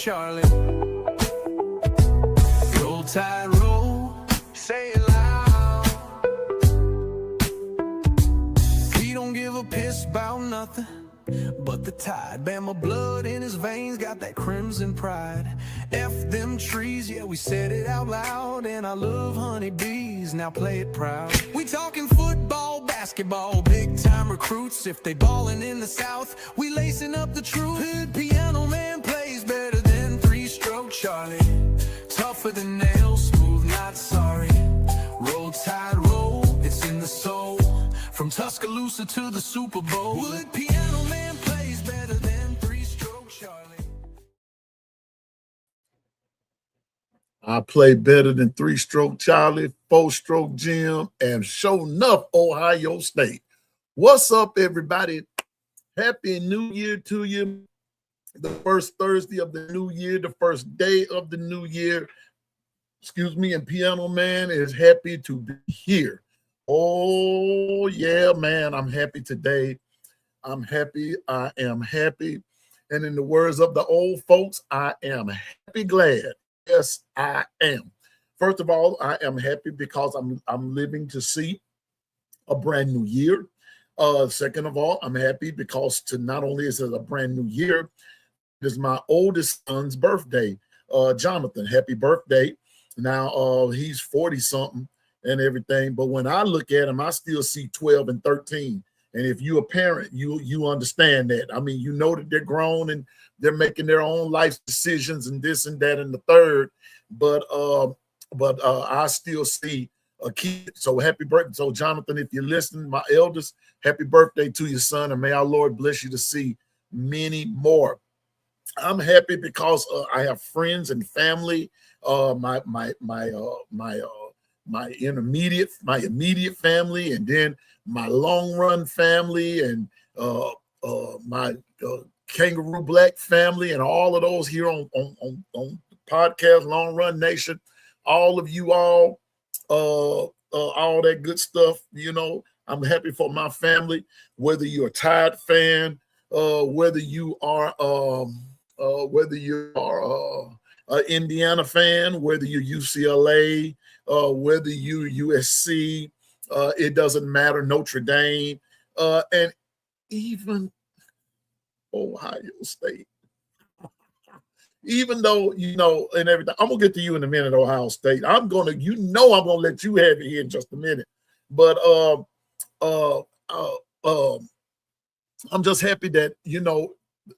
Charlie. Roll tide, roll, say it loud. He don't give a piss about nothing but the tide. Bama blood in his veins, got that crimson pride. F them trees, yeah, we said it out loud. And I love honeybees, now play it proud. We talking football, basketball, big time recruits. If they ballin' in the South, we lacing up the truth. Hood piano man plays better than three-stroke Charlie. Tougher than nails, smooth, not sorry. Roll tide, roll, it's in the soul. From Tuscaloosa to the Super Bowl. Wood piano man plays better than three-stroke Charlie. I play better than three-stroke Charlie, four-stroke Jim, and sure enough, Ohio State. What's up, everybody? Happy New Year to you. The first Thursday of the new year, the first day of the new year. Excuse me, and Piano Man is happy to be here. Oh, yeah, man, I'm happy today. I'm happy. I am happy. And in the words of the old folks, I am happy glad. Yes, I am. First of all, I am happy because I'm living to see a brand new year. Second of all, I'm happy because not only is it a brand new year, it is my oldest son's birthday. Jonathan, happy birthday. Now, he's 40-something. And everything, but when I look at them, I still see 12 and 13. And if you're a parent, you understand that. I mean, you know that they're grown and they're making their own life decisions and this and that and the third. But I still see a kid. So happy birthday. So Jonathan, if you're listening, my eldest, happy birthday to your son, and may our Lord bless you to see many more. I'm happy because I have friends and family. My immediate family, and then my long run family, and my Kangaroo Black family, and all of those here on the podcast Long Run Nation. All of you all that good stuff. You know, I'm happy for my family. Whether you're a Tide fan, whether you are an Indiana fan, whether you're UCLA. Whether you USC, it doesn't matter, Notre Dame, and even Ohio State. Even though, and everything, I'm going to get to you in a minute, Ohio State. I'm going to let you have it here in just a minute. But I'm just happy that,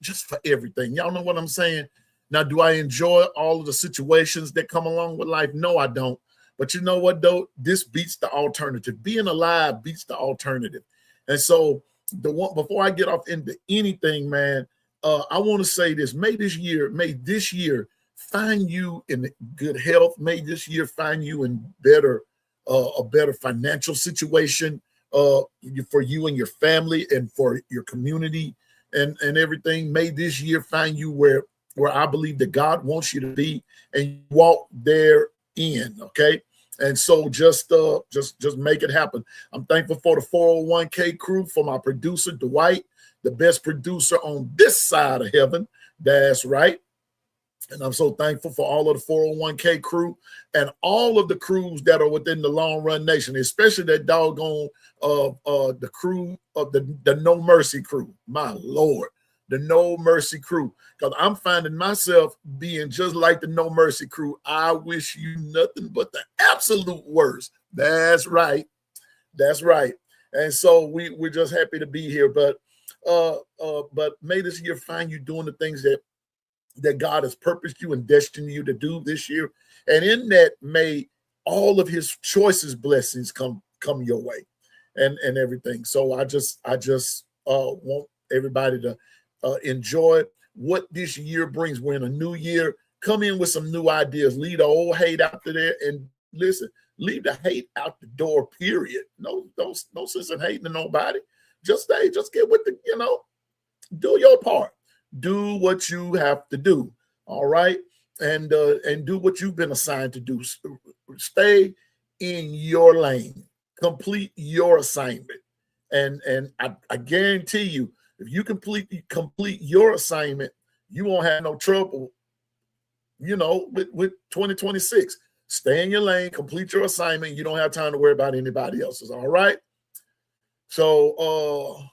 just for everything. Y'all know what I'm saying? Now, do I enjoy all of the situations that come along with life? No, I don't. But you know what, though? This beats the alternative. Being alive beats the alternative. And so before I get off into anything, man, I want to say this. May this year find you in good health. May this year find you in a better financial situation for you and your family and for your community and everything. May this year find you where I believe that God wants you to be, and you walk therein, okay? And so just make it happen. I'm thankful for the 401k crew, for my producer, Dwight, the best producer on this side of heaven. That's right. And I'm so thankful for all of the 401k crew and all of the crews that are within the Long Run Nation, especially that doggone the crew of the No Mercy crew. My Lord, the No Mercy crew. Because I'm finding myself being just like the No Mercy crew. I wish you nothing but the absolute worst. That's right. That's right. And so we're just happy to be here. But may this year find you doing the things that God has purposed you and destined you to do this year. And in that, may all of his choices blessings come your way and everything. So I just want everybody to enjoy what this year brings. We're in a new year. Come in with some new ideas. Leave the old hate out there, and listen, leave the hate out the door, period. No sense in hating to nobody. Just get with do your part. Do what you have to do. All right. And do what you've been assigned to do. Stay in your lane. Complete your assignment. And I guarantee you, if you complete your assignment, you won't have no trouble with 2026. Stay in your lane, complete your assignment. You don't have time to worry about anybody else's. All right. So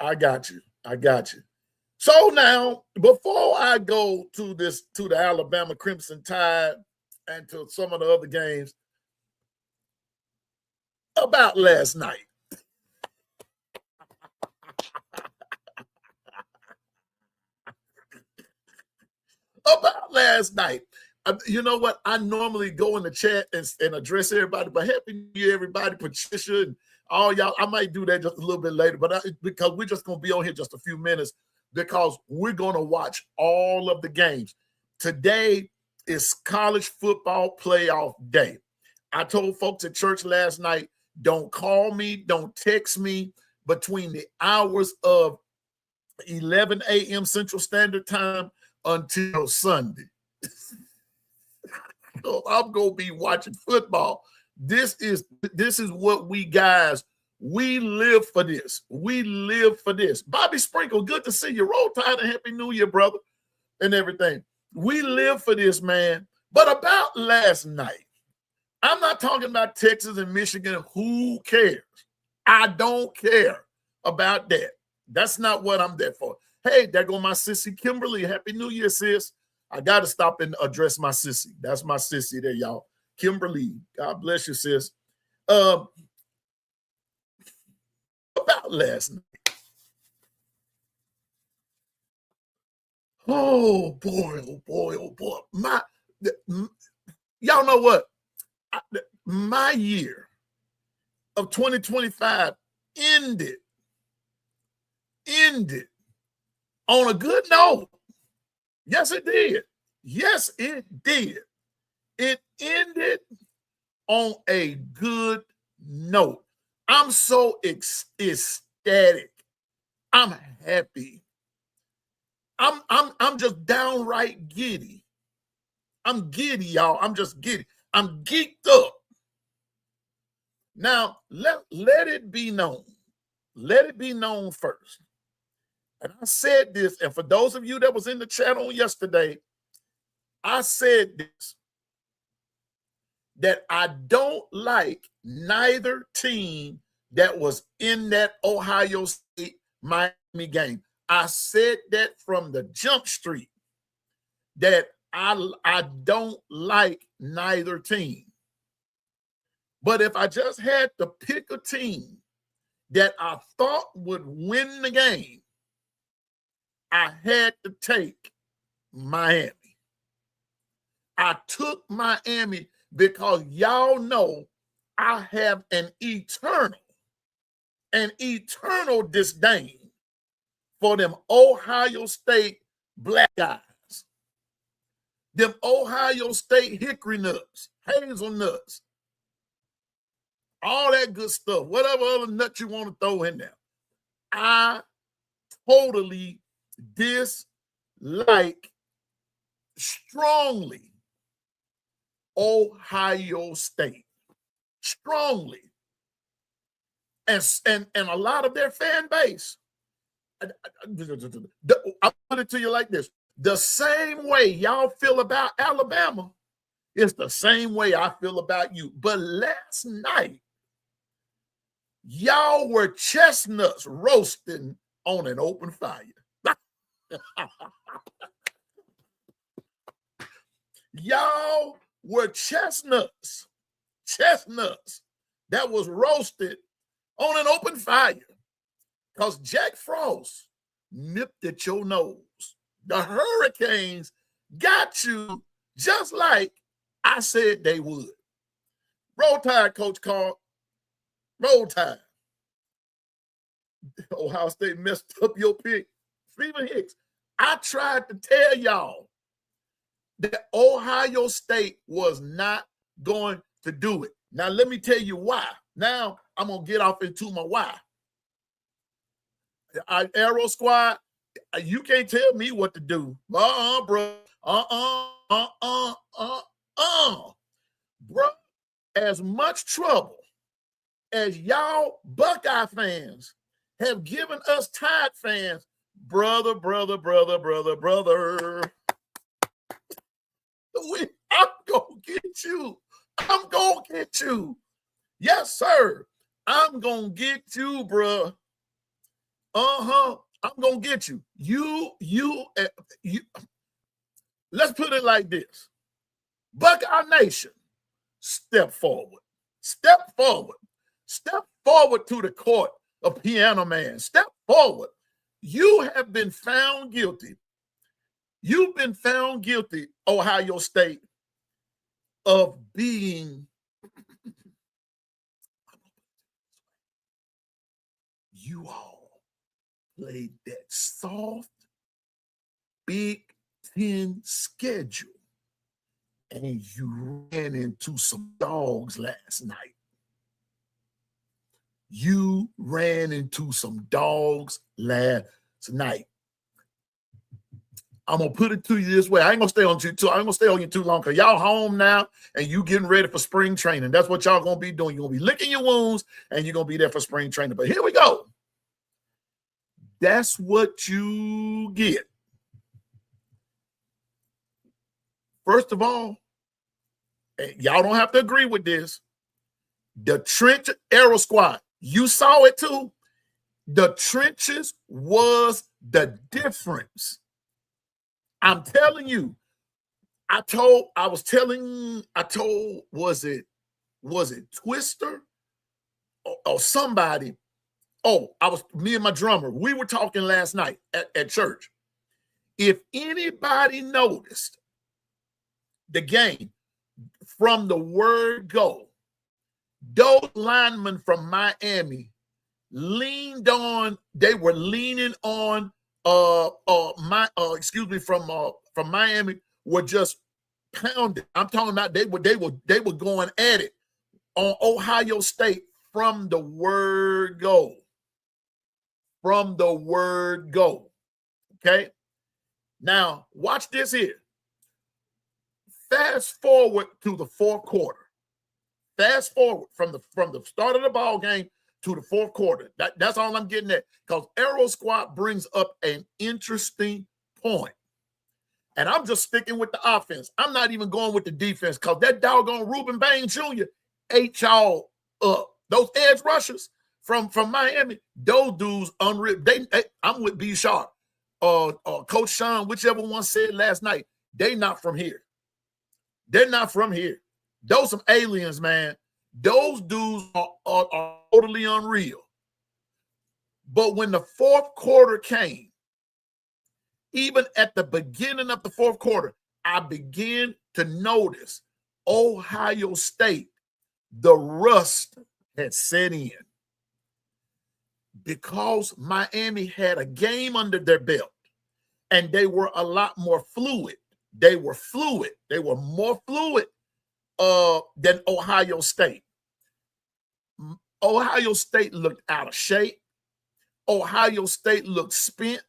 I got you. I got you. So now, before I go to the Alabama Crimson Tide and to some of the other games, about last night. About last night. You know what? I normally go in the chat and address everybody, but happy New Year, everybody, Patricia and all y'all. I might do that just a little bit later, but because we're just going to be on here just a few minutes because we're going to watch all of the games. Today is college football playoff day. I told folks at church last night, don't call me, don't text me between the hours of 11 a.m. Central Standard Time until Sunday. So I'm gonna be watching football. This is what we live for this. We live for this. Bobby Sprinkle, good to see you. Roll Tide and Happy New Year, brother, and everything. We live for this, man. But about last night, I'm not talking about Texas and Michigan. Who cares? I don't care about that. That's not what I'm there for. Hey, there go my sissy Kimberly. Happy New Year, sis. I got to stop and address my sissy. That's my sissy there, y'all. Kimberly, God bless you, sis. About last night. Oh, boy, oh, boy, oh, boy. Y'all know what? My year of 2025 ended on a good note. Yes, it did. Yes, it did. It ended on a good note. I'm so ecstatic. I'm happy. I'm just downright giddy. I'm giddy, y'all. I'm just giddy. I'm geeked up. Now, let it be known. Let it be known first. And I said this, and for those of you that was in the chat on yesterday, I said this, that I don't like neither team that was in that Ohio State Miami game. I said that from the jump street, that I don't like neither team. But if I just had to pick a team that I thought would win the game, I had to take Miami. I took Miami because y'all know I have an eternal disdain for them Ohio State black guys, them Ohio State hickory nuts, hazelnuts, all that good stuff, whatever other nut you want to throw in there. I totally dislike strongly Ohio State. Strongly. And a lot of their fan base. I'll put it to you like this. The same way y'all feel about Alabama is the same way I feel about you. But last night, y'all were chestnuts roasting on an open fire. Y'all were chestnuts that was roasted on an open fire because Jack Frost nipped at your nose. The Hurricanes got you just like I said they would. Roll Tide, Coach Carl. Roll Tide. Ohio State messed up your pick. Stephen Hicks, I tried to tell y'all that Ohio State was not going to do it. Now, let me tell you why. Now, I'm going to get off into my why. Arrow Squad, you can't tell me what to do. Bro. Bro, as much trouble as y'all Buckeye fans have given us Tide fans, brother. I'm gonna get you. I'm gonna get you. Yes, sir. I'm gonna get you, bruh. I'm gonna get you. You. Let's put it like this. Buckeye Nation, step forward. Step forward. Step forward to the court of Piano Man. Step forward. You have been found guilty. You've been found guilty, Ohio State, of being you all played that soft Big Ten schedule, and you ran into some dogs last night. You ran into some dogs last night. I'm gonna put it to you this way. I ain't gonna stay on you too. I ain't gonna stay on you too long because y'all home now and you getting ready for spring training. That's what y'all gonna be doing. You're gonna be licking your wounds and you're gonna be there for spring training. But here we go. That's what you get. First of all, y'all don't have to agree with this. The trench arrow squad, you saw it too. The trenches was the difference. I'm telling you, was it Twister or somebody? Oh, me and my drummer, we were talking last night at church. If anybody noticed the game from the word go, those linemen from Miami they were leaning on from Miami were just pounding. I'm talking about they were going at it on Ohio State from the word go. From the word go. Okay. Now watch this here. Fast forward to the fourth quarter. Fast forward from the start of the ball game to the fourth quarter. That's all I'm getting at. Because Arrow Squad brings up an interesting point. And I'm just sticking with the offense. I'm not even going with the defense because that doggone Reuben Bain Jr. ate y'all up. Those edge rushers from Miami, those dudes unreal. I'm with B Sharp. Coach Sean, whichever one said last night, they not from here. They're not from here. Those some aliens, man. Those dudes are totally unreal. But when the fourth quarter came, even at the beginning of the fourth quarter, I began to notice Ohio State, the rust had set in because Miami had a game under their belt and they were a lot more fluid. They were fluid. They were more fluid than Ohio State. Ohio State looked out of shape. Ohio State looked spent.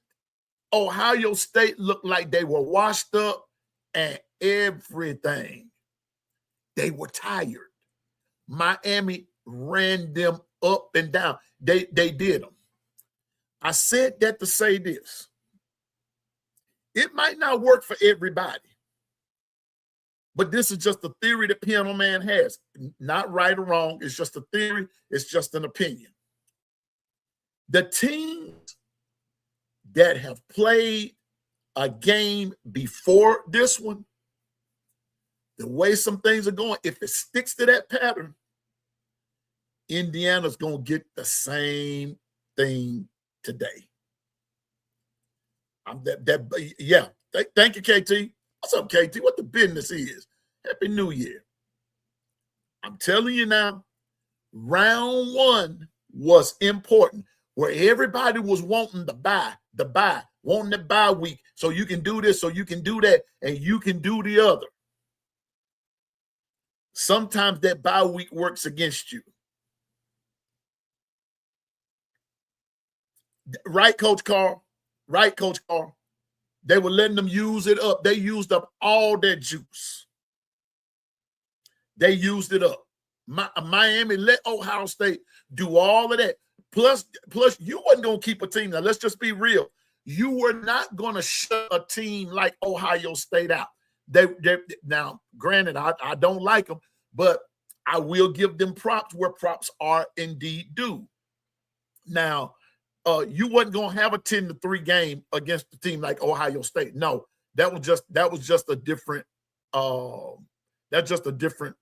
Ohio State looked like they were washed up and everything. They were tired. Miami ran them up and down. They did them. I said that to say this. It might not work for everybody, but this is just a theory that Piano Man has. Not right or wrong. It's just a theory. It's just an opinion. The teams that have played a game before this one, the way some things are going, if it sticks to that pattern, Indiana's going to get the same thing today. Thank you, KT. What's up, KT? What the business is? Happy New Year. I'm telling you now, round one was important, where everybody was wanting the bye, wanting the bye week, so you can do this, so you can do that, and you can do the other. Sometimes that bye week works against you. Right, Coach Carl? Right, Coach Carl? They were letting them use it up. They used up all their juice. They used it up. Miami let Ohio State do all of that. Plus, you wasn't going to keep a team. Now, let's just be real. You were not going to shut a team like Ohio State out. They now, granted, I don't like them, but I will give them props where props are indeed due. Now, you wasn't gonna have a 10-3 game against a team like Ohio State. No, that was just a different that's just a different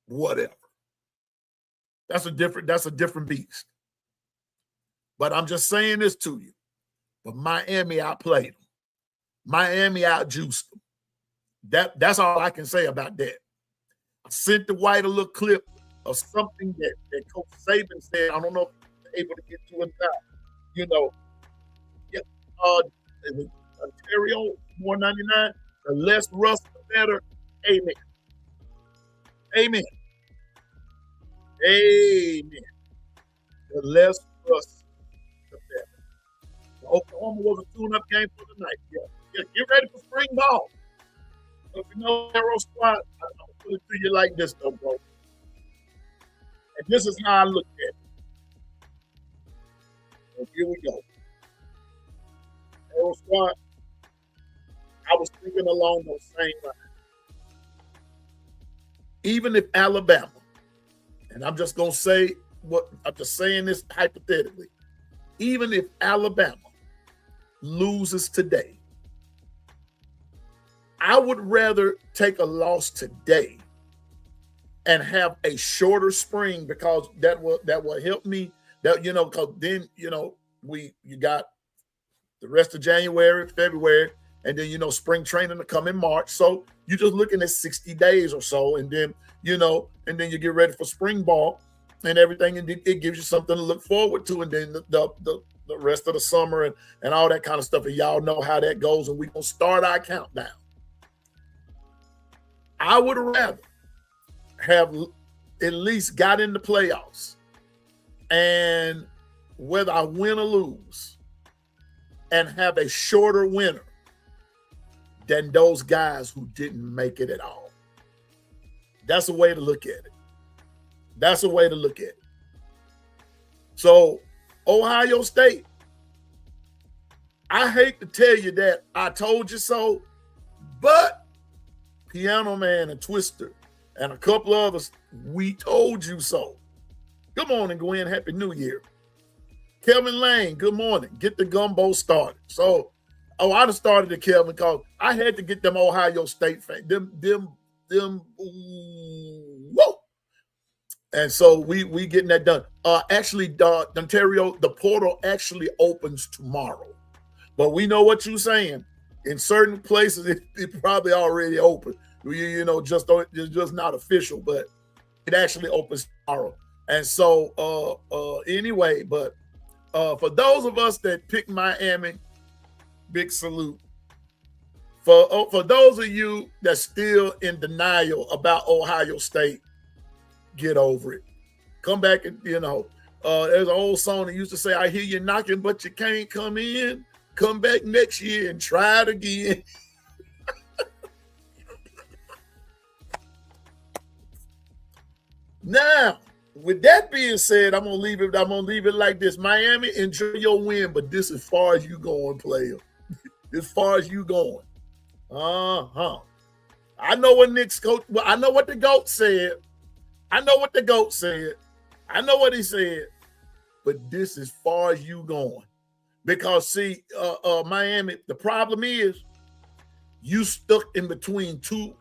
whatever. That's a different beast. But I'm just saying this to you. But Miami outplayed them. Miami outjuiced them. That's all I can say about that. I sent the White a little clip of something that Coach Saban said. I don't know if you're able to get to it now. You know, yeah, Ontario 199, the less rust, the better. Amen. Amen. Amen. The less rust, the better. Oklahoma was a tune-up game for the night. Yeah, get ready for spring ball. If you know Arrow Squad, I'm going to put it to you like this, though, bro. And this is how I look at it. So here we go. Arrow Squad, I was thinking along those same lines. Even if Alabama, and I'm just going to say I'm just saying this hypothetically, even if Alabama loses today, I would rather take a loss today and have a shorter spring, because that will help me. That, because then you got the rest of January, February, and then spring training to come in March. So you're just looking at 60 days or so, and then and then you get ready for spring ball and everything, and it gives you something to look forward to, and then the rest of the summer and all that kind of stuff. And y'all know how that goes, and we're gonna start our countdown. I would rather have at least got in the playoffs, and whether I win or lose, and have a shorter winter than those guys who didn't make it at all. That's a way to look at it. That's a way to look at it. So, Ohio State, I hate to tell you that I told you so, but Piano Man and Twister and a couple others, we told you so. Good morning, Gwen. Happy New Year. Kevin Lane, good morning. Get the gumbo started. So, I done started it, Kevin, because I had to get them Ohio State fans. Whoa. And so we getting that done. Actually, Ontario, the portal actually opens tomorrow. But we know what you're saying. In certain places, it probably already open. It's just not official, but it actually opens tomorrow. And so anyway, but for those of us that pick Miami, big salute. For those of you that's still in denial about Ohio State, get over it. Come back and, there's an old song that used to say, I hear you knocking, but you can't come in. Come back next year and try it again. Now, with that being said, I'm gonna leave it like this. Miami, enjoy your win, but this is as far as you going, player. As far as you going. I know what Nick's coach. Well, I know what the GOAT said. I know what he said. But this is far as you going. Because see, Miami, the problem is you stuck in between two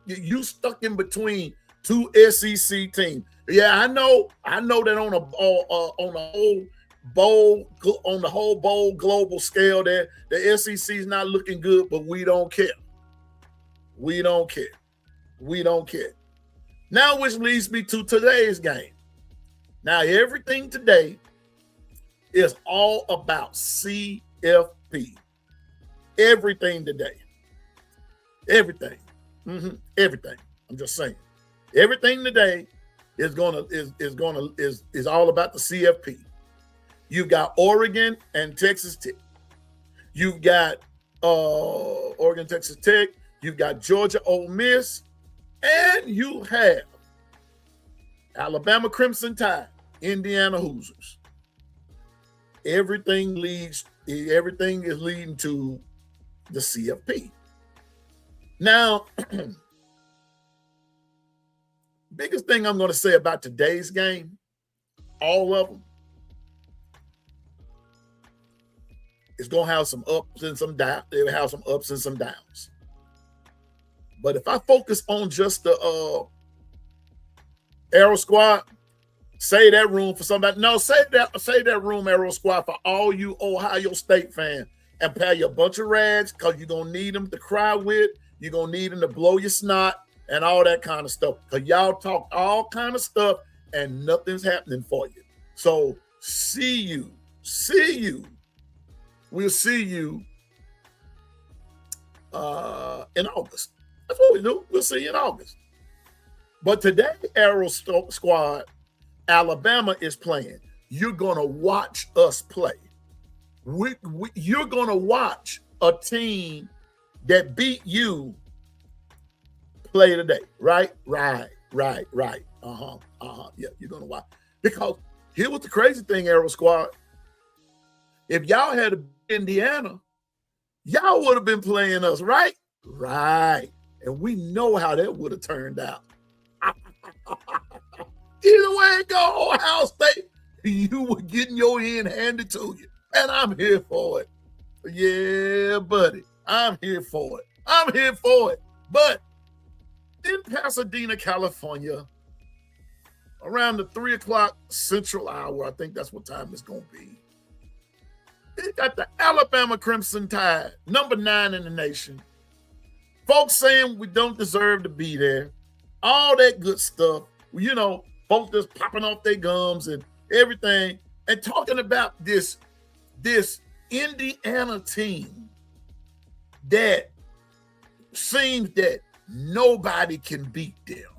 SEC teams. Yeah, I know that on the whole bowl global scale, that the SEC is not looking good, but we don't care. We don't care. Now, which leads me to today's game. Now, everything today is all about CFP. Everything today. Everything. Everything. I'm just saying. Everything today is all about the CFP. You've got Oregon and Texas Tech. You've got Oregon, Texas Tech. You've got Georgia, Ole Miss, and you have Alabama Crimson Tide, Indiana Hoosiers. Everything is leading to the CFP. Now, biggest thing I'm going to say about today's game, all of them, is going to have some ups and some downs. They'll have some ups and some downs. But if I focus on just the Arrow Squad, save that room for somebody. No, save that room, Arrow Squad, for all you Ohio State fans, and pay you a bunch of rags, because you're going to need them to cry with. You're going to need them to blow your snot and all that kind of stuff, because y'all talk all kind of stuff and nothing's happening for you. So see you. We'll see you in August. That's what we do. We'll see you in August. But today, Arrow Squad, Alabama is playing. You're going to watch us play. You're going to watch a team that beat you play today. Right. Yeah, you're going to watch. Because here was the crazy thing, Arrow Squad. If y'all had Indiana, y'all would have been playing us, right? Right. And we know how that would have turned out. Either way it go, Ohio State, you were getting your end handed to you. And I'm here for it. Yeah, buddy. I'm here for it. But in Pasadena, California, around the 3 o'clock Central Hour, I think that's what time it's going to be, it got the Alabama Crimson Tide, number 9 in the nation. Folks saying we don't deserve to be there. All that good stuff. You know, folks just popping off their gums and everything, and talking about this Indiana team that seems that nobody can beat them.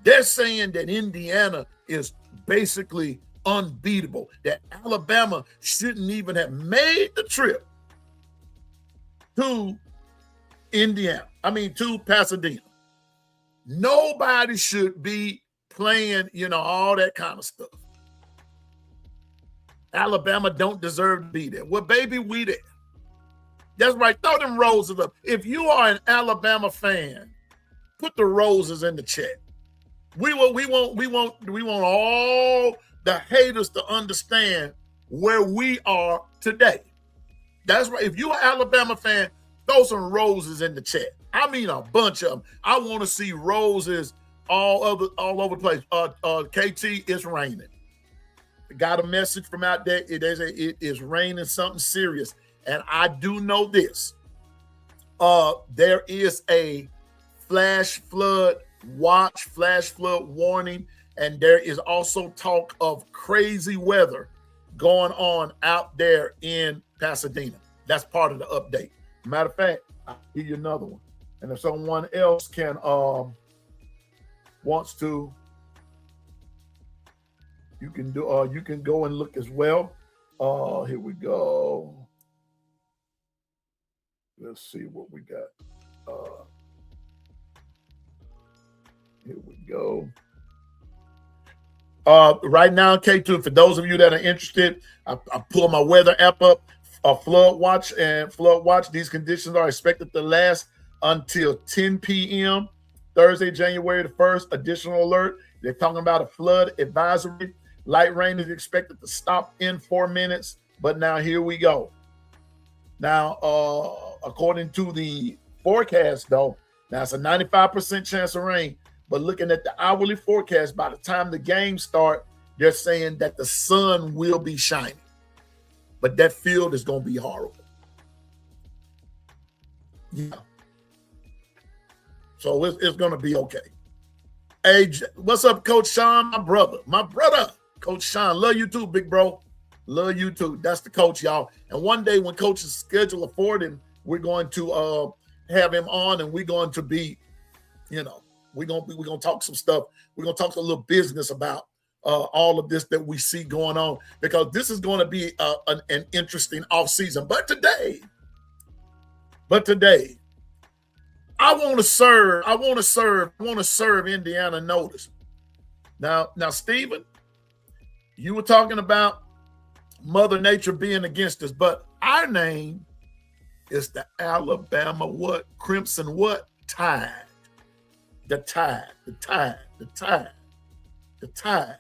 They're saying that Indiana is basically unbeatable, that Alabama shouldn't even have made the trip to to Pasadena. Nobody should be playing, all that kind of stuff. Alabama don't deserve to be there. Well, baby, we there. That's right. Throw them roses up. If you are an Alabama fan, put the roses in the chat. We want all the haters to understand where we are today. That's right. If you're an Alabama fan, throw some roses in the chat. I mean, a bunch of them. I want to see roses all over the place. KT, it's raining. Got a message from out there. It is raining something serious. And I do know this. There is a flash flood warning. And there is also talk of crazy weather going on out there in Pasadena. That's part of the update. Matter of fact, I'll give you another one. And if someone else wants to, you can go and look as well. Here we go. Let's see what we got. Here we go. Right now, K2, for those of you that are interested, I pull my weather app up, flood watch. These conditions are expected to last until 10 p.m. Thursday, January the 1st. Additional alert. They're talking about a flood advisory. Light rain is expected to stop in 4 minutes. But now here we go. Now, according to the forecast, though, now it's a 95% chance of rain. But looking at the hourly forecast, by the time the games start, they're saying that the sun will be shining. But that field is going to be horrible. Yeah. So it's going to be okay. Hey, what's up, Coach Sean? My brother, Coach Sean. Love you too, big bro. Love you too. That's the coach, y'all. And one day when coach's schedule afford him, we're going to have him on, and we're going to be, we're gonna talk some stuff. We're gonna talk a little business about all of this that we see going on, because this is going to be an interesting off season. But today, I want to serve Indiana notice. Now, Stephen, you were talking about Mother Nature being against us, but our name is the Alabama Crimson Tide. The tide, the tide, the tide, the tide.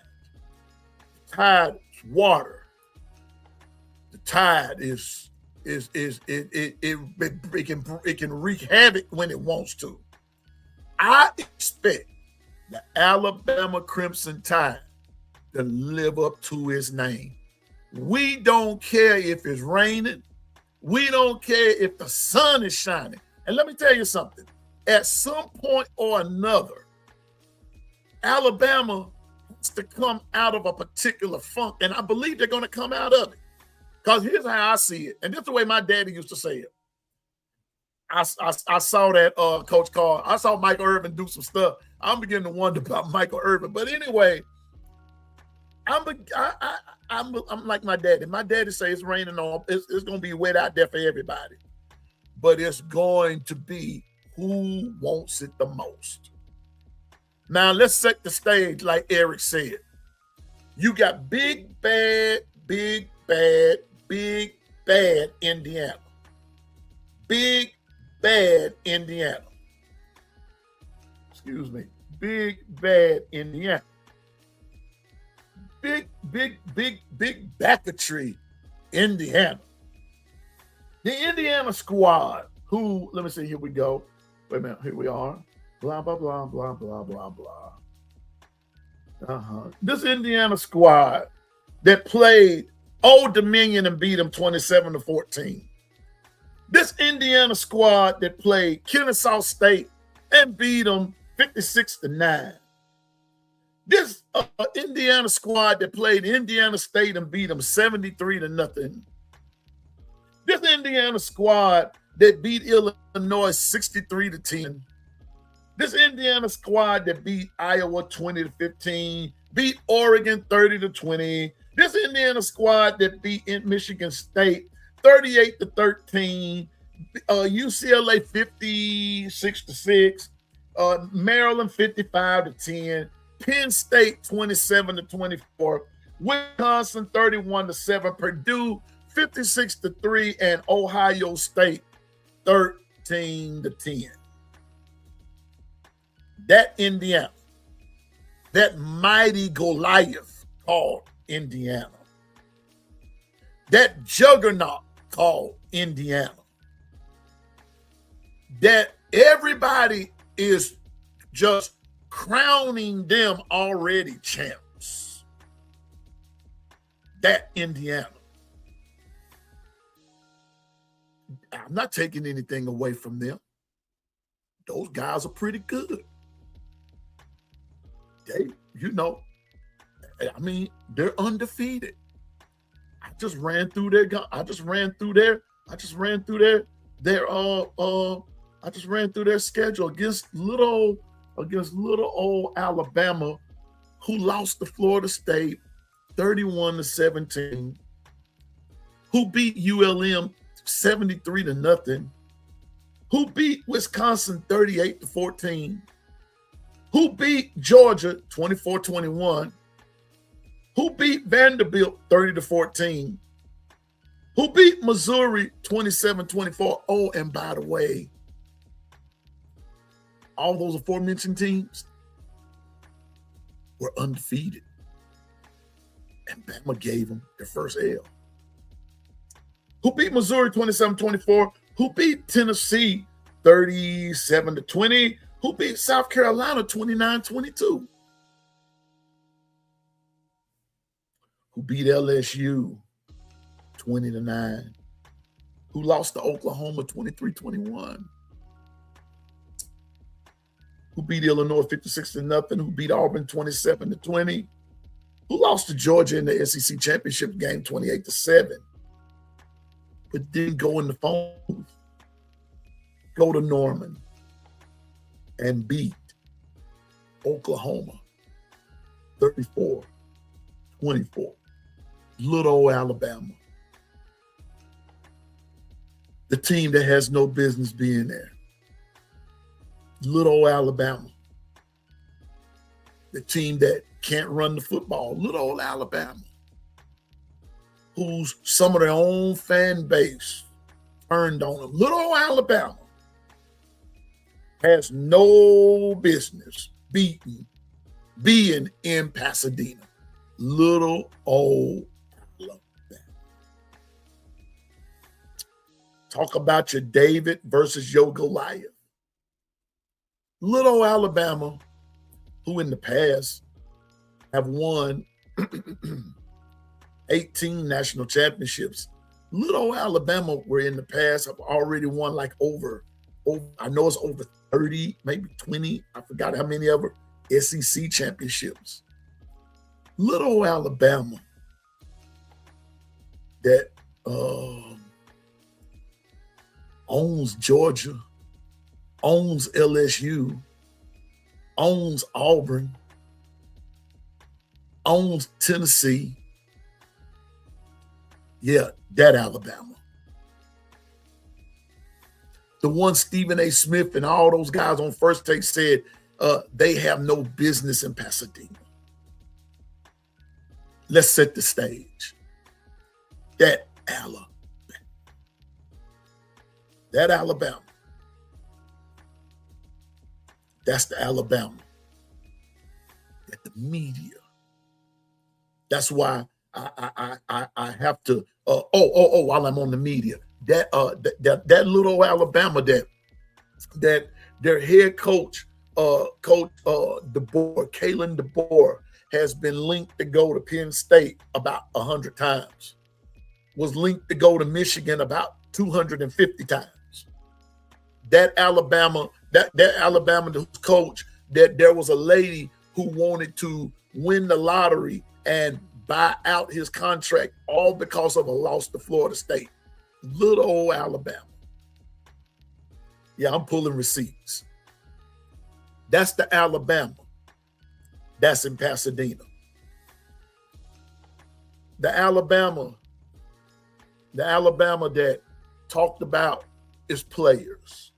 The tide is water. The tide is it can wreak havoc when it wants to. I expect the Alabama Crimson Tide to live up to its name. We don't care if it's raining. We don't care if the sun is shining. And let me tell you something. At some point or another, Alabama has to come out of a particular funk, and I believe they're going to come out of it. Because here's how I see it, and this is the way my daddy used to say it. I saw that Coach Carr. I saw Michael Irvin do some stuff. I'm beginning to wonder about Michael Irvin. But anyway, I'm like my daddy. My daddy say it's raining on. It's going to be wet out there for everybody. But it's going to be who wants it the most. Now, let's set the stage like Eric said. You got big, bad Indiana. Big, bad Indiana. Excuse me. Big, bad Indiana. Big Backatry, Indiana. The Indiana squad, who, let me see, here we go. Wait a minute, here we are. Blah, blah, blah, blah, blah, blah, blah. This Indiana squad that played Old Dominion and beat them 27-14. This Indiana squad that played Kennesaw State and beat them 56-9. This Indiana squad that played Indiana State and beat them 73-0. This Indiana squad that beat Illinois 63-10. This Indiana squad that beat Iowa 20-15, beat Oregon 30-20. This Indiana squad that beat Michigan State 38-13, UCLA 56-6, Maryland 55-10, Penn State 27-24, Wisconsin 31-7, Purdue 56-3, and Ohio State 13-10. That Indiana, that mighty Goliath called Indiana, that juggernaut called Indiana, that everybody is just crowning them already champs. That Indiana. I'm not taking anything away from them. Those guys are pretty good. They, they're undefeated. I just ran through their schedule against little old Alabama, who lost to Florida State 31-17, who beat ULM 73-0, who beat Wisconsin 38-14, who beat Georgia 24-21, who beat Vanderbilt 30-14, who beat Missouri 27-24. Oh, and by the way, all those aforementioned teams were undefeated. And Bama gave them their first L. Who beat Missouri 27-24, who beat Tennessee 37-20, who beat South Carolina 29-22, who beat LSU 20-9, who lost to Oklahoma 23-21, who beat Illinois 56-0, who beat Auburn 27-20, who lost to Georgia in the SEC championship game 28-7, but didn't go in the phone, go to Norman and beat Oklahoma 34-24. Little old Alabama. The team that has no business being there. Little old Alabama. The team that can't run the football. Little old Alabama. Who's some of their own fan base turned on them. Little old Alabama. has no business being in Pasadena. Little old Alabama. Talk about your David versus your Goliath. Little Alabama, who in the past have won 18 national championships. Little Alabama were in the past have already won like over I know it's over 30, maybe 20. I forgot how many of them SEC championships. Little Alabama that owns Georgia, owns LSU, owns Auburn, owns Tennessee. Yeah, that Alabama. The one Stephen A. Smith and all those guys on First Take said they have no business in Pasadena. Let's set the stage. That Alabama. That Alabama. That's the Alabama. That the media. That's why I have to. While I'm on the media, that little Alabama that their head coach, Coach DeBoer, Kalen DeBoer, has been linked to go to Penn State about 100 times. Was linked to go to Michigan about 250 times. That Alabama coach, that there was a lady who wanted to win the lottery and buy out his contract all because of a loss to Florida State. Little old Alabama. Yeah, I'm pulling receipts. That's the Alabama. That's in Pasadena. The Alabama that talked about is players.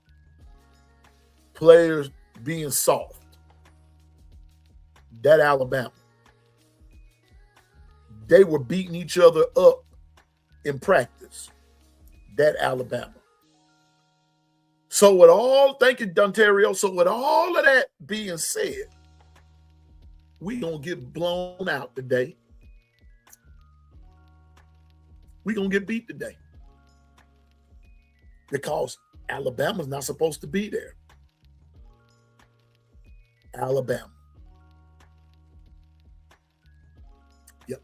Players being soft. That Alabama. They were beating each other up in practice. That Alabama. So with all, thank you, Dontario. So with all of that being said, we gonna get blown out today. We gonna get beat today. Because Alabama's not supposed to be there. Alabama. Yep.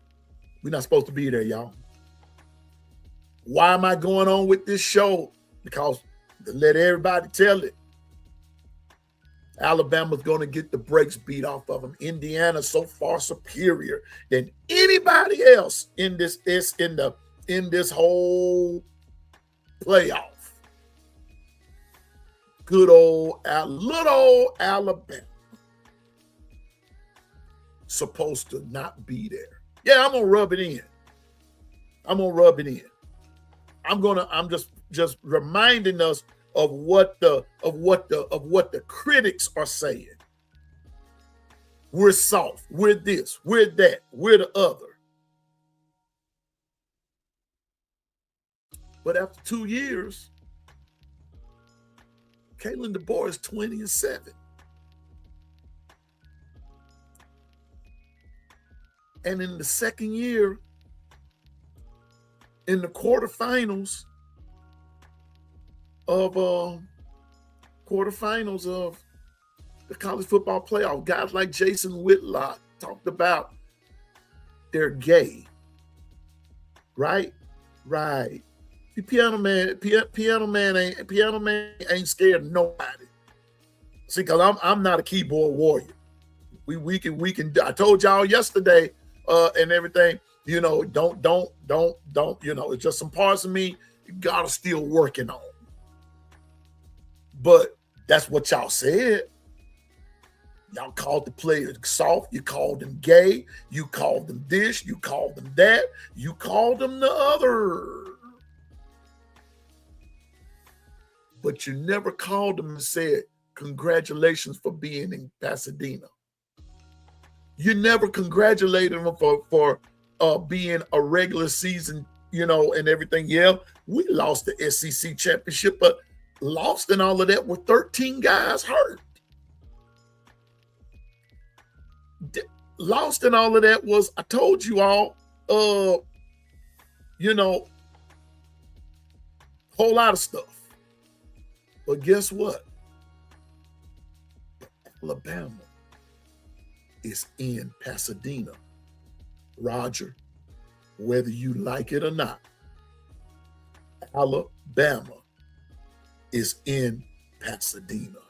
We're not supposed to be there, y'all. Why am I going on with this show? Because to let everybody tell it, Alabama's going to get the brakes beat off of them. Indiana's so far superior than anybody else in this whole playoff. Good old little old Alabama supposed to not be there. Yeah, I'm gonna rub it in. I'm just reminding us of what the critics are saying. We're soft. We're this. We're that. We're the other. But after 2 years, Kalen DeBoer is 20-7. And in the second year, in the quarterfinals of the college football playoff, guys like Jason Whitlock talked about they're gay. Right. Piano man ain't scared of nobody. See, because I'm not a keyboard warrior. We can. I told y'all yesterday and everything. You know, don't. You know, it's just some parts of me gotta still working on. But that's what y'all said. Y'all called the players soft. You called them gay. You called them this. You called them that. You called them the other. But you never called them and said, congratulations for being in Pasadena. You never congratulated them for being a regular season, you know, and everything. Yeah, we lost the SEC championship, but lost in all of that were 13 guys hurt. Lost in all of that was, I told you all, you know, whole lot of stuff. But guess what? Alabama is in Pasadena. Roger, whether you like it or not, Alabama is in Pasadena,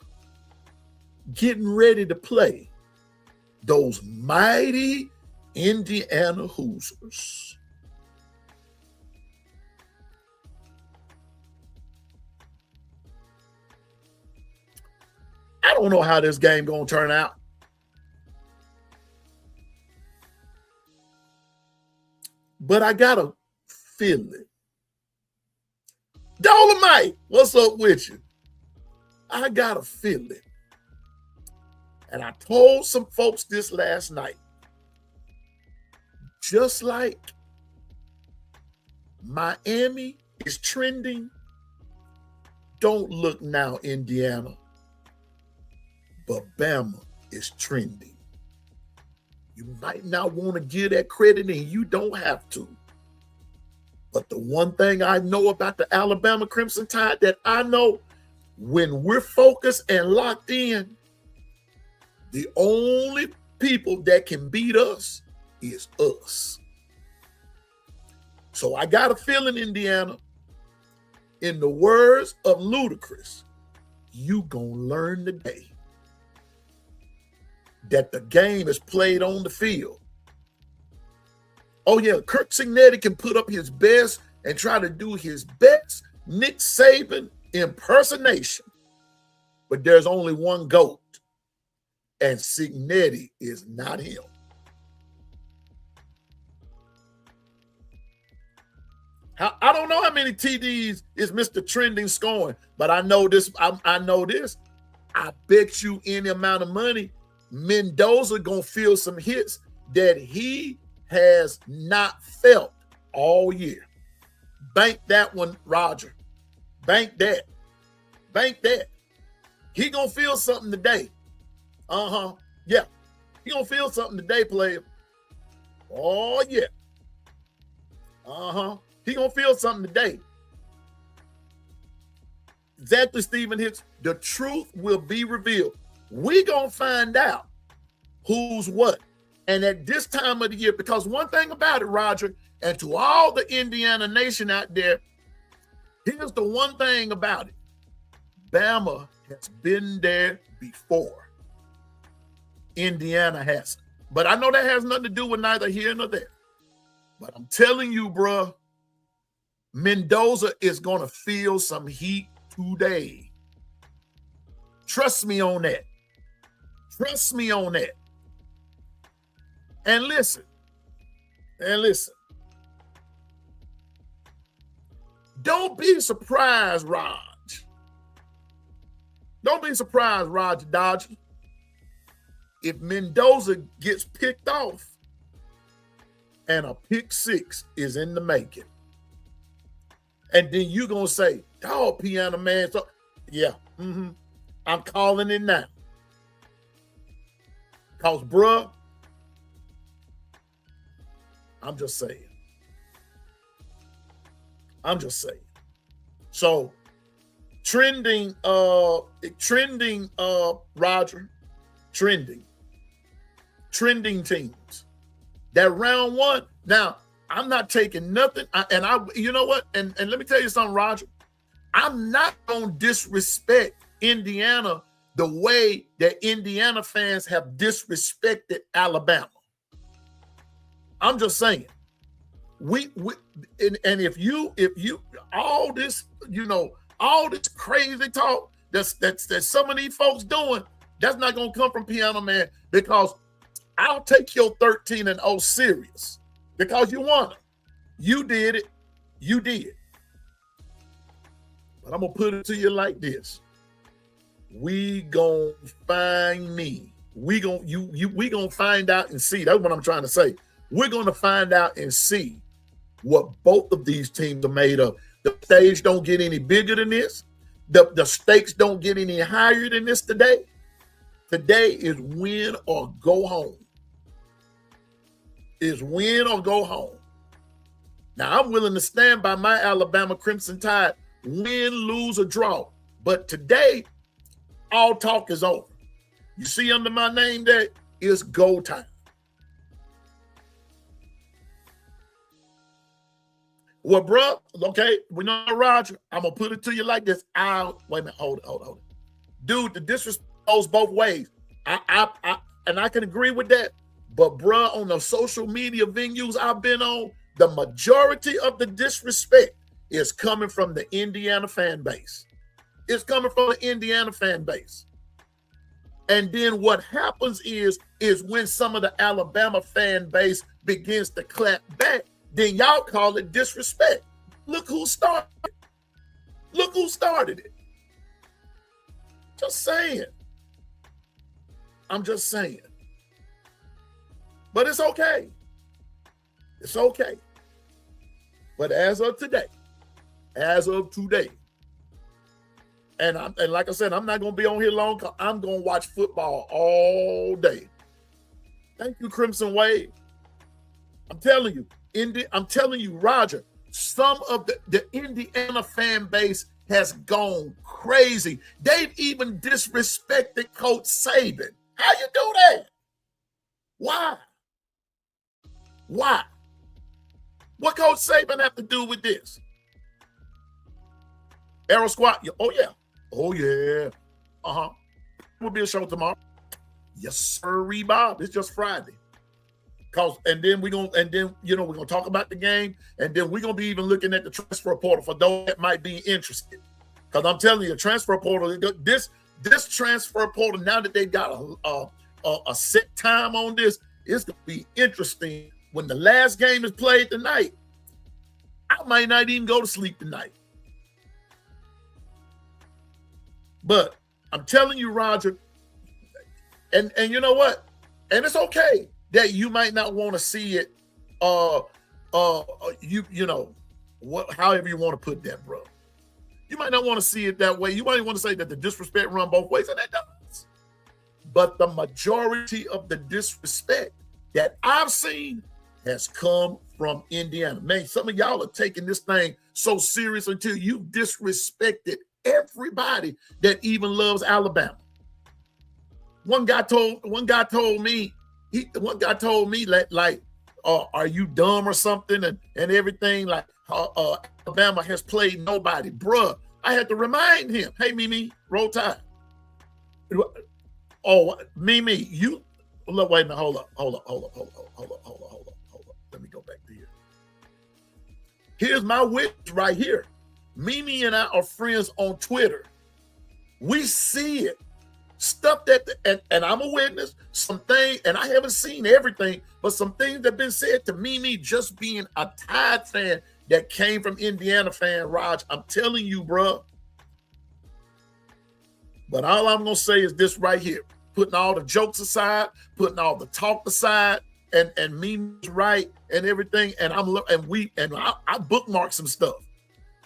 getting ready to play those mighty Indiana Hoosiers. I don't know how this game gonna turn out. But I got a feeling. Dolomite, what's up with you? I got a feeling. And I told some folks this last night. Just like Miami is trending, don't look now, Indiana. But Bama is trending. You might not want to give that credit, and you don't have to. But the one thing I know about the Alabama Crimson Tide that I know, when we're focused and locked in, the only people that can beat us is us. So I got a feeling, Indiana, in the words of Ludacris, you gonna learn today that the game is played on the field. Oh yeah, Kirk Cignetti can put up his best and try to do his best Nick Saban impersonation, but there's only one GOAT, and Cignetti is not him. I don't know how many TDs is Mr. Trending scoring, but I know this. I know this. I bet you any amount of money, Mendoza gonna feel some hits that he has not felt all year. Bank that one, Roger. Bank that. Bank that. He gonna feel something today. Yeah. He gonna feel something today, player. Oh yeah. He gonna feel something today. Exactly, Stephen Hicks. The truth will be revealed. We gonna find out who's what. And at this time of the year, because one thing about it, Roger, and to all the Indiana nation out there, here's the one thing about it. Bama has been there before. Indiana hasn't. But I know that has nothing to do with neither here nor there. But I'm telling you, bro, Mendoza is going to feel some heat today. Trust me on that. Trust me on that. And listen. Don't be surprised, Raj. Don't be surprised, Roger Dodger, if Mendoza gets picked off and a pick six is in the making. And then you're going to say, dog, Piano Man. So, yeah, I'm calling it now. Because, bruh, I'm just saying. So, trending, Roger, trending teams. That round one, now, I'm not taking nothing. You know what? And let me tell you something, Roger. I'm not going to disrespect Indiana the way that Indiana fans have disrespected Alabama. I'm just saying. And if you all this, all this crazy talk that some of these folks doing, that's not going to come from Piano Man, because I'll take your 13-0 serious. Because you won it. You did it. You did. But I'm going to put it to you like this. We going to find me. We going to find out and see. That's what I'm trying to say. We're going to find out and see what both of these teams are made of. The stage don't get any bigger than this. The stakes don't get any higher than this today. Today is win or go home. Is win or go home. Now, I'm willing to stand by my Alabama Crimson Tide, win, lose, or draw. But today, all talk is over. You see under my name there is go time. Well, bro, okay, we know Roger. I'm gonna put it to you like this. Wait a minute, hold it. Dude, the disrespect goes both ways. I can agree with that. But bruh, on the social media venues I've been on, the majority of the disrespect is coming from the Indiana fan base. It's coming from the Indiana fan base. And then what happens is when some of the Alabama fan base begins to clap back, then y'all call it disrespect. Look who started it. Look who started it. Just saying. I'm just saying. But it's okay. It's okay. But as of today, and like I said, I'm not going to be on here long because I'm going to watch football all day. Thank you, Crimson Wave. I'm telling you, Roger, some of the Indiana fan base has gone crazy. They've even disrespected Coach Saban. How you do that? Why? Why? What Coach Saban have to do with this? Arrow Squad. Oh, yeah. Oh, yeah. Uh-huh. Will be a show tomorrow. Yes, sir, Bob. It's just Friday. And then we're gonna talk about the game, and then we're gonna be even looking at the transfer portal for those that might be interested. Because I'm telling you, transfer portal, this transfer portal, now that they got a set time on this, it's gonna be interesting. When the last game is played tonight, I might not even go to sleep tonight. But I'm telling you, Roger, and you know what? And it's okay that you might not want to see it, you know, however you want to put that, bro. You might not want to see it that way. You might want to say that the disrespect run both ways, and that does. But the majority of the disrespect that I've seen has come from Indiana. Man, some of y'all are taking this thing so serious until you disrespected everybody that even loves Alabama. One guy told me, like, are you dumb or something? And everything, like, Alabama has played nobody. Bruh, I had to remind him, hey, Mimi, roll tide. Oh, Mimi, you, look, wait a minute, hold up. Let me go back to here. Here's my witness right here. Mimi and I are friends on Twitter. We see it. Stuff that, and I'm a witness, some things, and I haven't seen everything, but some things that have been said to Mimi just being a Tide fan that came from Indiana fan, Raj. I'm telling you, bro. But all I'm going to say is this right here. Putting all the jokes aside, putting all the talk aside, and Mimi's right and everything, and I bookmarked some stuff.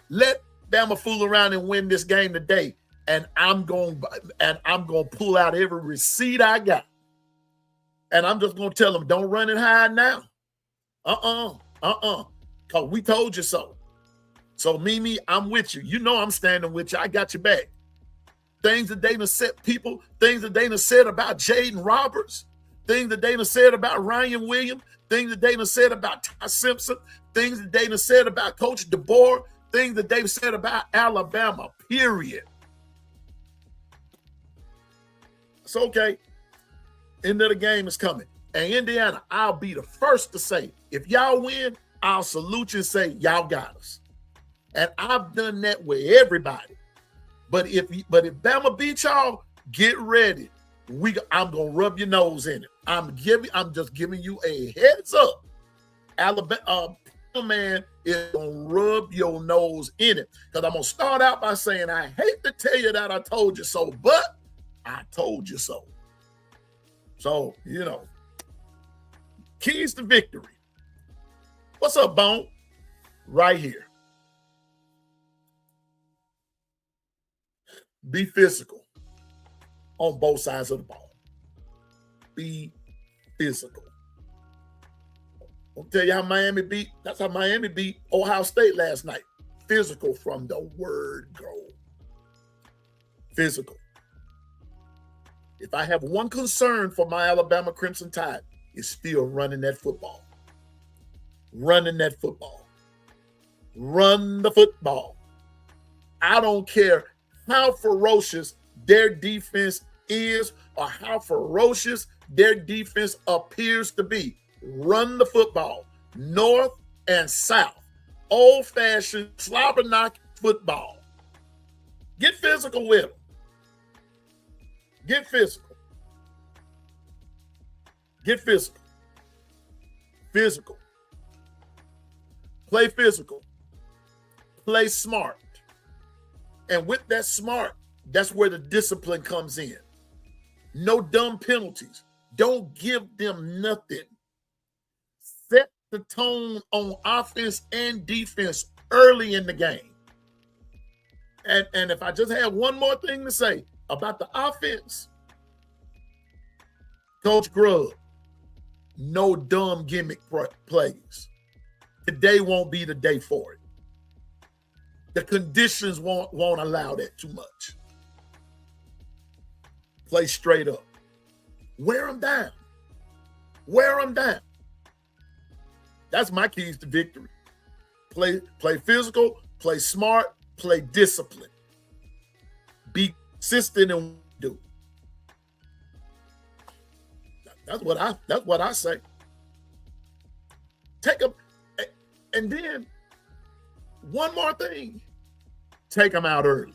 Let Bama fool around and win this game today. And I'm going to pull out every receipt I got. And I'm just going to tell them, don't run and hide now. Because we told you so. So, Mimi, I'm with you. You know I'm standing with you. I got your back. Things that they done said, things that they done said about Jaden Roberts, things that they done said about Ryan Williams, things that they done said about Ty Simpson, things that they done said about Coach DeBoer, things that they've said about Alabama, period. It's okay. End of the game is coming. And Indiana, I'll be the first to say, if y'all win, I'll salute you and say, y'all got us. And I've done that with everybody. But if Bama beat y'all, get ready. I'm gonna rub your nose in it. I'm just giving you a heads up. Alabama man is gonna rub your nose in it. Because I'm gonna start out by saying, I hate to tell you that I told you so, but I told you so. So, you know, keys to victory. What's up, Bone? Right here. Be physical on both sides of the ball. Be physical. I'll tell you how Miami beat. That's how Miami beat Ohio State last night. Physical from the word go. Physical. If I have one concern for my Alabama Crimson Tide, it's still running that football. Running that football. Run the football. I don't care how ferocious their defense is or how ferocious their defense appears to be. Run the football. North and south. Old-fashioned slobber knock football. Get physical with them. Get physical. Get physical. Physical. Play physical. Play smart. And with that smart, that's where the discipline comes in. No dumb penalties. Don't give them nothing. Set the tone on offense and defense early in the game. And if I just have one more thing to say about the offense, Coach Grubb, no dumb gimmick plays. Today won't be the day for it. The conditions won't allow that too much. Play straight up. Wear them down. Wear them down. That's my keys to victory. Play physical, play smart, play discipline. Be consistent in what you do. That's what I say. Take them, and then one more thing. Take them out early.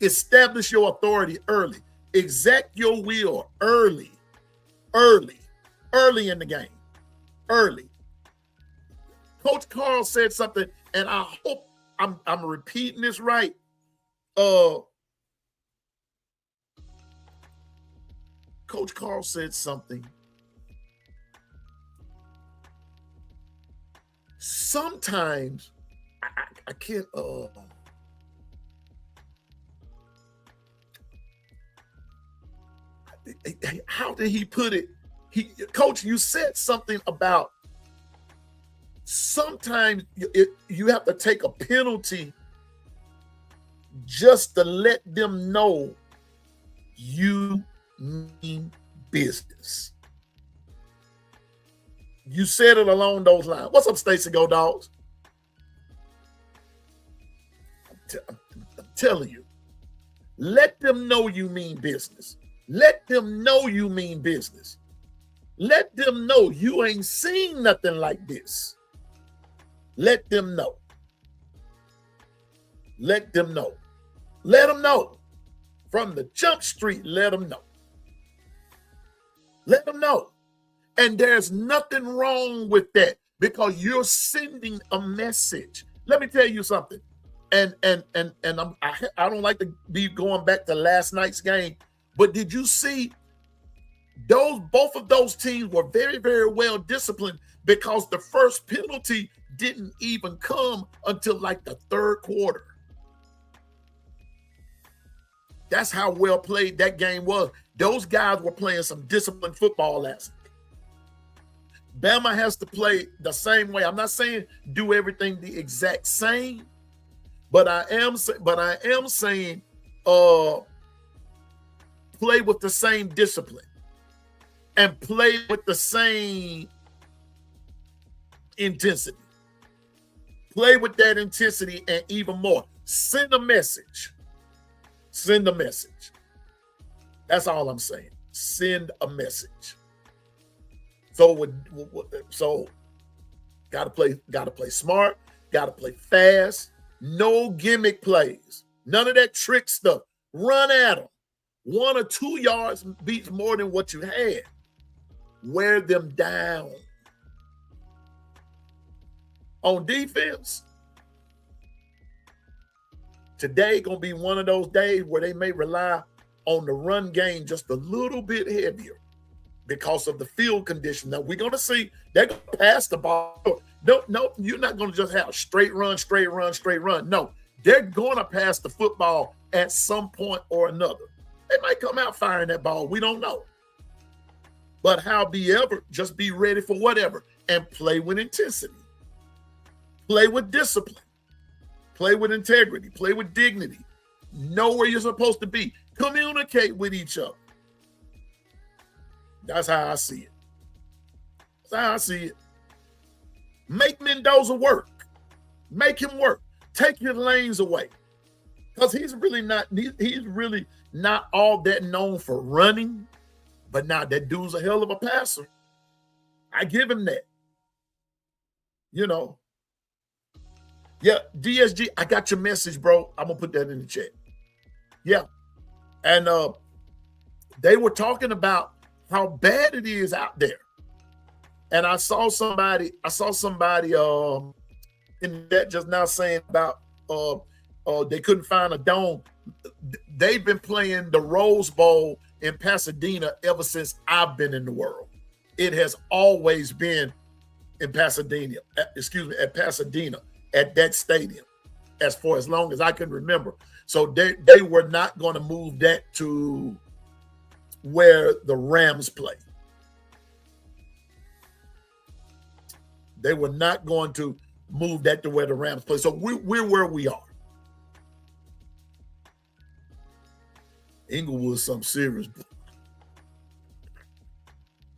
Establish your authority early. Exact your will early in the game. Early. Coach Carl said something, and I hope I'm repeating this right. Coach Carl said something. Sometimes I can't. How did he put it? Coach, you said something about sometimes you have to take a penalty just to let them know you mean business. You said it along those lines. What's up, Stacey Go Dogs? I'm telling you, let them know you mean business. Let them know you mean business. Let them know you ain't seen nothing like this. Let them know. Let them know. Let them know. From the jump street, let them know. Let them know. And there's nothing wrong with that because you're sending a message. Let me tell you something. And I don't like to be going back to last night's game, but did you see both of those teams were very, very well disciplined because the first penalty didn't even come until like the third quarter. That's how well played that game was. Those guys were playing some disciplined football last night. Bama has to play the same way. I'm not saying do everything the exact same, but I am saying play with the same discipline and play with the same intensity. Play with that intensity and even more. Send a message. Send a message. That's all I'm saying. Send a message. So gotta play smart, gotta play fast, no gimmick plays, none of that trick stuff. Run at them. 1 or 2 yards beats more than what you had. Wear them down. On defense, today gonna be one of those days where they may rely on the run game just a little bit heavier because of the field condition. Now we're gonna see they're gonna pass the ball. No, you're not gonna just have straight run. No, they're gonna pass the football at some point or another. They might come out firing that ball. We don't know. But however, just be ready for whatever and play with intensity. Play with discipline. Play with integrity. Play with dignity. Know where you're supposed to be. Communicate with each other. That's how I see it. That's how I see it. Make Mendoza work. Make him work. Take his lanes away. Because he's really not all that known for running. But now that dude's a hell of a passer. I give him that. You know. Yeah, DSG, I got your message, bro. I'm going to put that in the chat. Yeah. And they were talking about how bad it is out there. And I saw somebody in that just now saying about they couldn't find a dome. They've been playing the Rose Bowl in Pasadena ever since I've been in the world. It has always been in Pasadena, at Pasadena, at that stadium, as far as long as I can remember. So they were not going to move that to where the Rams play. They were not going to move that to where the Rams play. So we're where we are. Inglewood's something serious.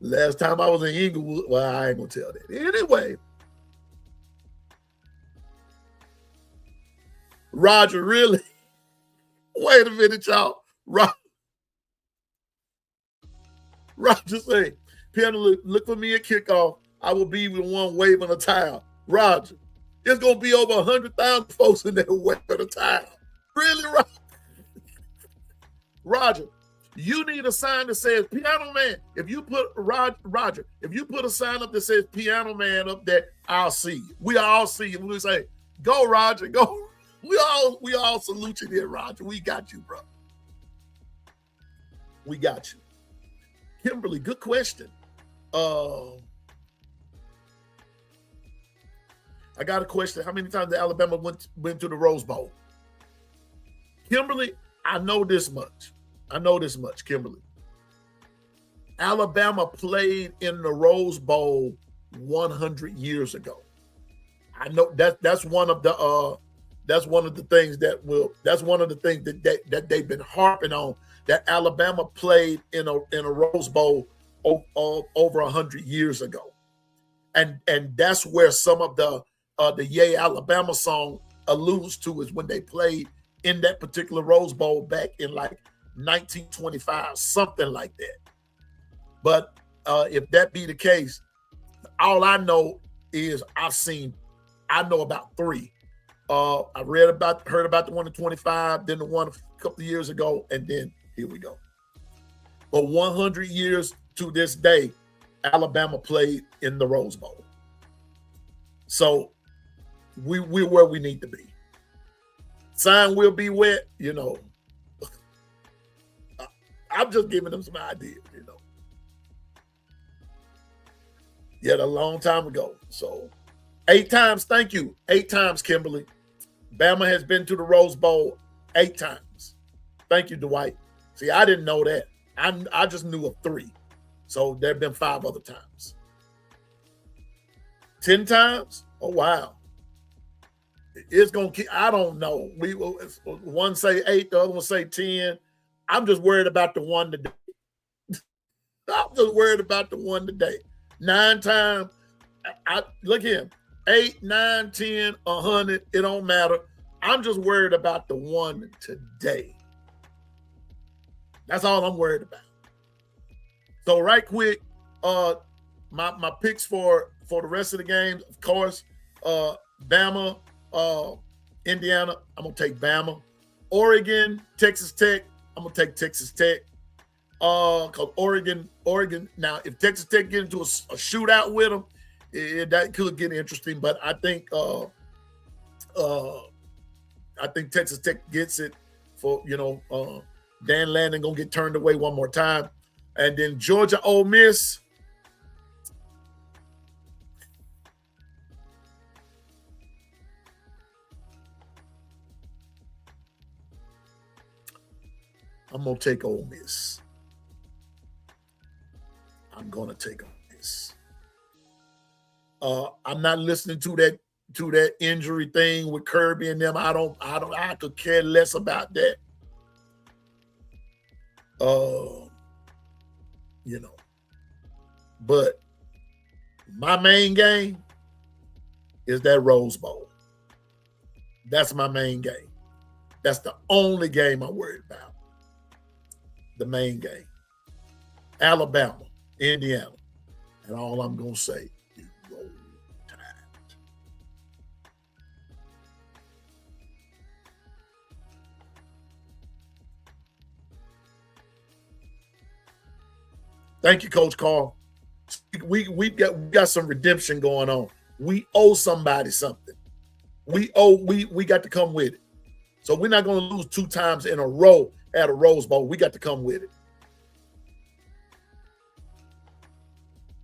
Last time I was in Inglewood, well, I ain't gonna tell that. Anyway, Roger, really? Wait a minute, y'all. Roger say, Piano, look for me at kickoff. I will be with one waving a towel. Roger, there's gonna be over 100,000 folks in there waving a towel. Really, Roger? Roger, you need a sign that says Piano Man. If you put Roger, if you put a sign up that says Piano Man up there, I'll see you. We all see you. We say, go, Roger, go. We all salute you there, Roger. We got you, bro. We got you. Kimberly, good question. I got a question. How many times did Alabama went to the Rose Bowl? Kimberly, I know this much, Kimberly. Alabama played in the Rose Bowl 100 years ago. I know that's one of the things that they've been harping on, that Alabama played in a Rose Bowl over 100 years ago. And that's where some of the Yay Alabama song alludes to, is when they played in that particular Rose Bowl back in like 1925, something like that. But if that be the case, all I know is I know about three. I heard about the one in 25, then the one a couple of years ago, and then here we go. But 100 years to this day, Alabama played in the Rose Bowl. So we're where we need to be. Sign will be wet, you know. I'm just giving them some ideas, you know. Yet a long time ago. So 8 times, thank you. 8 times, Kimberly. Bama has been to the Rose Bowl 8 times. Thank you, Dwight. See, I didn't know that. I just knew of 3. So there have been 5 other times. 10 times? Oh, wow. It's going to keep, I don't know. One say 8, the other one say 10. I'm just worried about the one today. I'm just worried about the one today. 9 times. Look here. 8, 9, 10, 100. It don't matter. I'm just worried about the one today. That's all I'm worried about. So right quick, my picks for the rest of the games, of course, Bama, Indiana, I'm going to take Bama. Oregon, Texas Tech, I'm going to take Texas Tech. Because Oregon, now, if Texas Tech get into a shootout with them, that could get interesting. But I think Texas Tech gets it for, Dan Lanning going to get turned away one more time. And then Georgia, Ole Miss. I'm going to take Ole Miss. I'm going to take Ole Miss. I'm not listening to that injury thing with Kirby and them. I could care less about that. You know. But my main game is that Rose Bowl. That's my main game. That's the only game I'm worried about. The main game. Alabama, Indiana. And all I'm going to say is Roll Tide. Thank you, Coach Carl. We got some redemption going on. We owe somebody something. We got to come with it. So we're not going to lose 2 times in a row at a Rose Bowl. We got to come with it.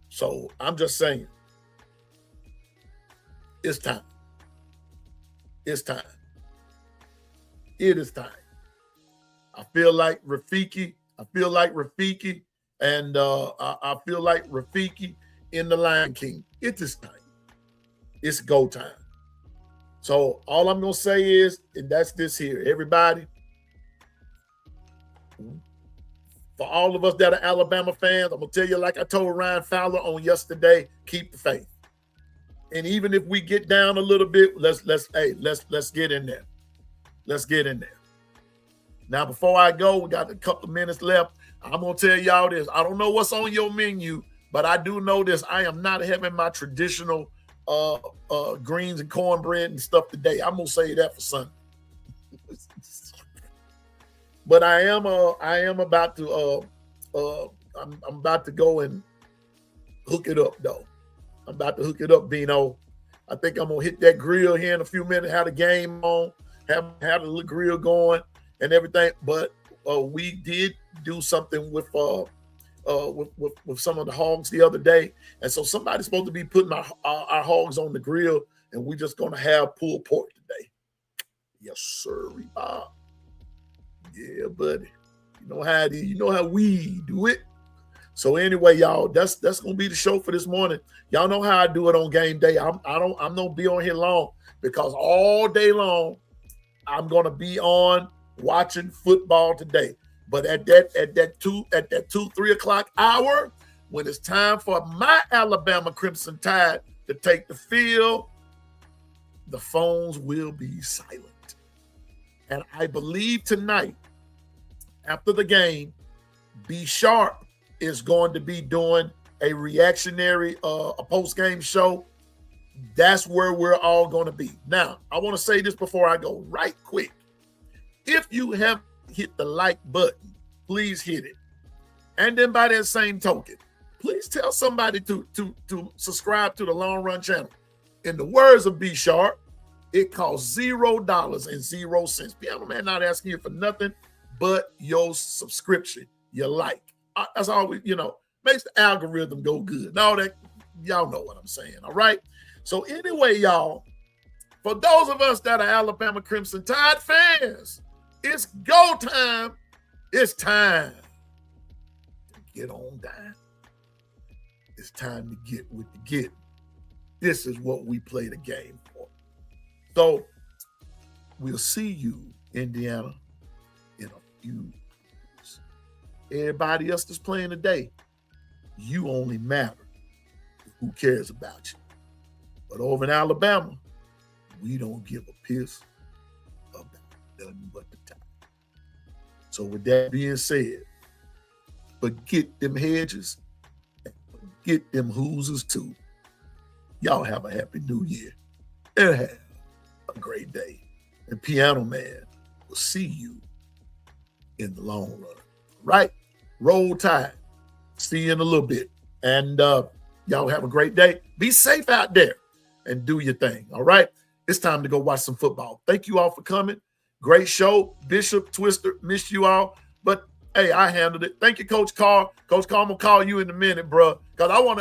So I'm just saying, it's time. It's time. It is time. I feel like Rafiki. And I feel like Rafiki in the Lion King. It is time. It's go time. So all I'm going to say is, and that's this here, everybody, for all of us that are Alabama fans, I'm going to tell you, like I told Ryan Fowler on yesterday, keep the faith. And even if we get down a little bit, let's get in there. Let's get in there. Now, before I go, we got a couple of minutes left. I'm going to tell y'all this. I don't know what's on your menu, but I do know this. I am not having my traditional greens and cornbread and stuff today. I'm going to say that for Sunday. But I am about to I'm about to go and hook it up though. I'm about to hook it up, Bino. I think I'm gonna hit that grill here in a few minutes, have the game on, have the little grill going and everything. But we did do something with some of the hogs the other day, and so somebody's supposed to be putting our hogs on the grill, and we're just gonna have pulled pork today. Yes, sir, Bob. Yeah, buddy. You know how it is. You know how we do it. So anyway, y'all, that's gonna be the show for this morning. Y'all know how I do it on game day. I'm gonna be on here long because all day long I'm gonna be on watching football today. But at that 2-3 o'clock hour, when it's time for my Alabama Crimson Tide to take the field, the phones will be silent. And I believe tonight, after the game, B Sharp is going to be doing a reactionary, a post-game show. That's where we're all going to be. Now, I want to say this before I go right quick. If you have hit the like button, please hit it. And then by that same token, please tell somebody to subscribe to the Long Run channel. In the words of B Sharp, it costs $0.00. Piano Man not asking you for nothing but your subscription, your like. That's always, makes the algorithm go good. And all that, y'all know what I'm saying, all right? So anyway, y'all, for those of us that are Alabama Crimson Tide fans, it's go time. It's time to get on down. It's time to get with the get. This is what we play the game for. So we'll see you, Indiana, in a few years. Everybody else that's playing today, you only matter. Who cares about you? But over in Alabama, we don't give a piss about nothing but the time. So with that being said, forget them hedges and forget them hoosers too. Y'all have a happy new year and have a great day. And Piano Man will see you in the long run. Right? Roll Tide. See you in a little bit. And y'all have a great day. Be safe out there and do your thing. All right? It's time to go watch some football. Thank you all for coming. Great show. Bishop, Twister, missed you all. But hey, I handled it. Thank you, Coach Carr. Coach Carr, I'm gonna call you in a minute, bro. Because I want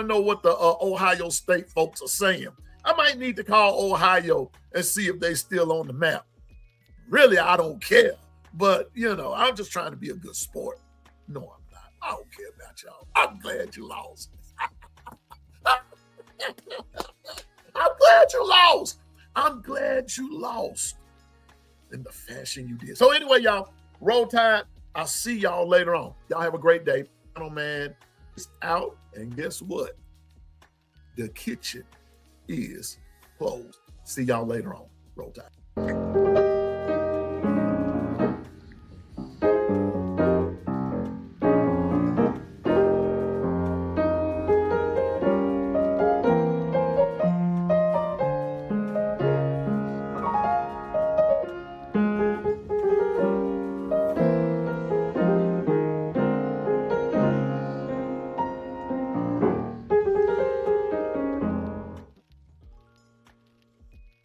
to know what the Ohio State folks are saying. I might need to call Ohio and see if they still on the map. Really, I don't care. But, you know, I'm just trying to be a good sport. No, I'm not. I don't care about y'all. I'm glad you lost. I'm glad you lost. I'm glad you lost in the fashion you did. So anyway, y'all, Roll Tide. I'll see y'all later on. Y'all have a great day. Man, it's out. And guess what? The kitchen is closed. See y'all later on. Roll Tide.